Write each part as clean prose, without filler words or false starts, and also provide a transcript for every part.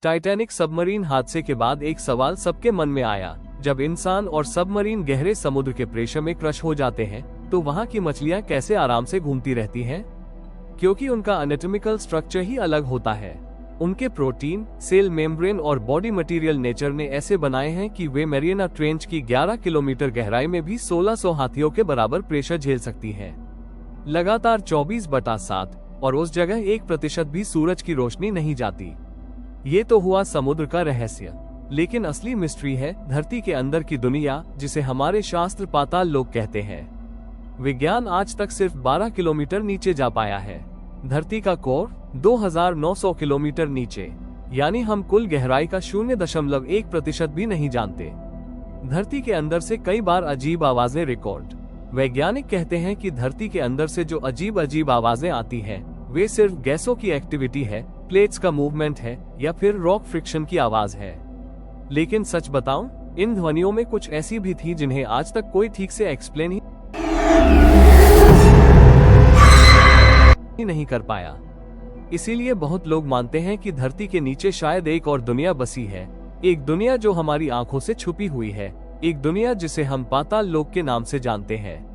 Titanic submarine हादसे के बाद एक सवाल सबके मन में आया, जब इंसान और सबमरीन गहरे समुद्र के प्रेशर में क्रश हो जाते हैं तो वहाँ की मछलियाँ कैसे आराम से घूमती रहती हैं? क्योंकि उनका एनाटॉमिकल स्ट्रक्चर ही अलग होता है। उनके प्रोटीन, सेल मेम्ब्रेन और बॉडी मटेरियल नेचर ने ऐसे बनाए हैं कि वे मैरियाना ट्रेंच की 11 किलोमीटर गहराई में भी 1600 हाथियों के बराबर प्रेशर झेल सकती हैं। लगातार 24/7 और उस जगह 1% भी सूरज की रोशनी नहीं जाती। ये तो हुआ समुद्र का रहस्य, लेकिन असली मिस्ट्री है धरती के अंदर की दुनिया, जिसे हमारे शास्त्र पाताल लोक कहते हैं। विज्ञान आज तक सिर्फ 12 किलोमीटर नीचे जा पाया है। धरती का कोर 2900 किलोमीटर नीचे, यानी हम कुल गहराई का 0.1% भी नहीं जानते। धरती के अंदर से कई बार अजीब आवाजें रिकॉर्ड। वैज्ञानिक कहते हैं कि धरती के अंदर से जो अजीब अजीब आवाजें आती हैं, वे सिर्फ गैसों की एक्टिविटी है, प्लेट्स का मूवमेंट है या फिर रॉक फ्रिक्शन की आवाज है। लेकिन सच बताऊं, इन ध्वनियों में कुछ ऐसी भी थी जिन्हें आज तक कोई ठीक से एक्सप्लेन ही नहीं कर पाया। इसीलिए बहुत लोग मानते हैं कि धरती के नीचे शायद एक और दुनिया बसी है, एक दुनिया जो हमारी आंखों से छुपी हुई है, एक दुनिया जिसे हम पाताल लोक के नाम से जानते हैं।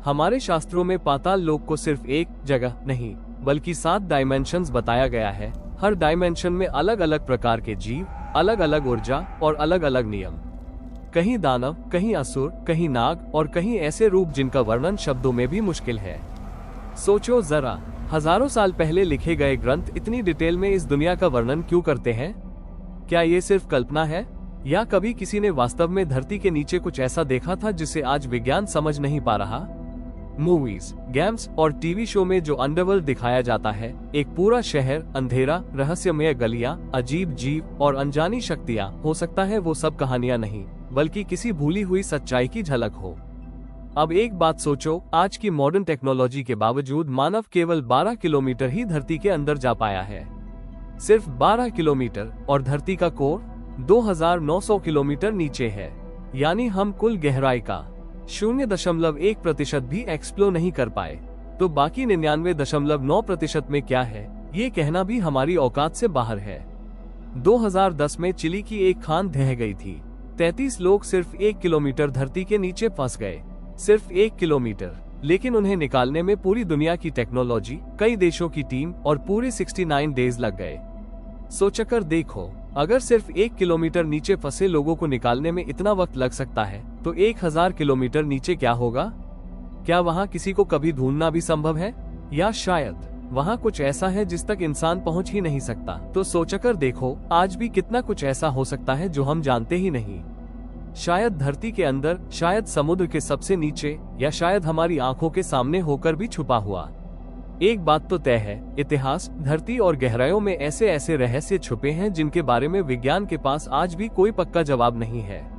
हमारे शास्त्रों में पाताल लोक को सिर्फ एक जगह नहीं बल्कि 7 डायमेंशंस बताया गया है। हर डायमेंशन में अलग अलग प्रकार के जीव, अलग अलग ऊर्जा और अलग अलग नियम। कहीं दानव, कहीं असुर, कहीं नाग और कहीं ऐसे रूप जिनका वर्णन शब्दों में भी मुश्किल है। सोचो जरा, हजारों साल पहले लिखे गए ग्रंथ इतनी डिटेल में इस दुनिया का वर्णन क्यों करते हैं? क्या ये सिर्फ कल्पना है, या कभी किसी ने वास्तव में धरती के नीचे कुछ ऐसा देखा था जिसे आज विज्ञान समझ नहीं पा रहा? मूवीज, गेम्स और टीवी शो में जो अंडरवर्ल्ड दिखाया जाता है, एक पूरा शहर, अंधेरा, रहस्यमय गलियां, अजीब जीव और अनजानी शक्तियां, हो सकता है वो सब कहानियां नहीं बल्कि किसी भूली हुई सच्चाई की झलक हो। अब एक बात सोचो, आज की मॉडर्न टेक्नोलॉजी के बावजूद मानव केवल 12 किलोमीटर ही धरती के अंदर जा पाया है। सिर्फ 12 किलोमीटर, और धरती का कोर 2900 किलोमीटर नीचे है, यानी हम कुल गहराई का 0.1% भी एक्सप्लोर नहीं कर पाए। तो बाकी 99.9% में क्या है, ये कहना भी हमारी औकात से बाहर है। 2010 में चिली की एक खान ढह गई थी। 33 लोग सिर्फ 1 किलोमीटर धरती के नीचे फंस गए। सिर्फ 1 किलोमीटर, लेकिन उन्हें निकालने में पूरी दुनिया की टेक्नोलॉजी, कई देशों की टीम और पूरे 69 डेज लग गए। सोचकर देखो, अगर सिर्फ 1 किलोमीटर नीचे फंसे लोगों को निकालने में इतना वक्त लग सकता है, तो 1000 किलोमीटर नीचे क्या होगा? क्या वहाँ किसी को कभी ढूंढना भी संभव है, या शायद वहाँ कुछ ऐसा है जिस तक इंसान पहुँच ही नहीं सकता? तो सोचकर देखो, आज भी कितना कुछ ऐसा हो सकता है जो हम जानते ही नहीं। शायद धरती के अंदर, शायद समुद्र के सबसे नीचे, या शायद हमारी आंखों के सामने होकर भी छुपा हुआ। एक बात तो तय है, इतिहास, धरती और गहराइयों में ऐसे ऐसे रहस्य छुपे हैं जिनके बारे में विज्ञान के पास आज भी कोई पक्का जवाब नहीं है।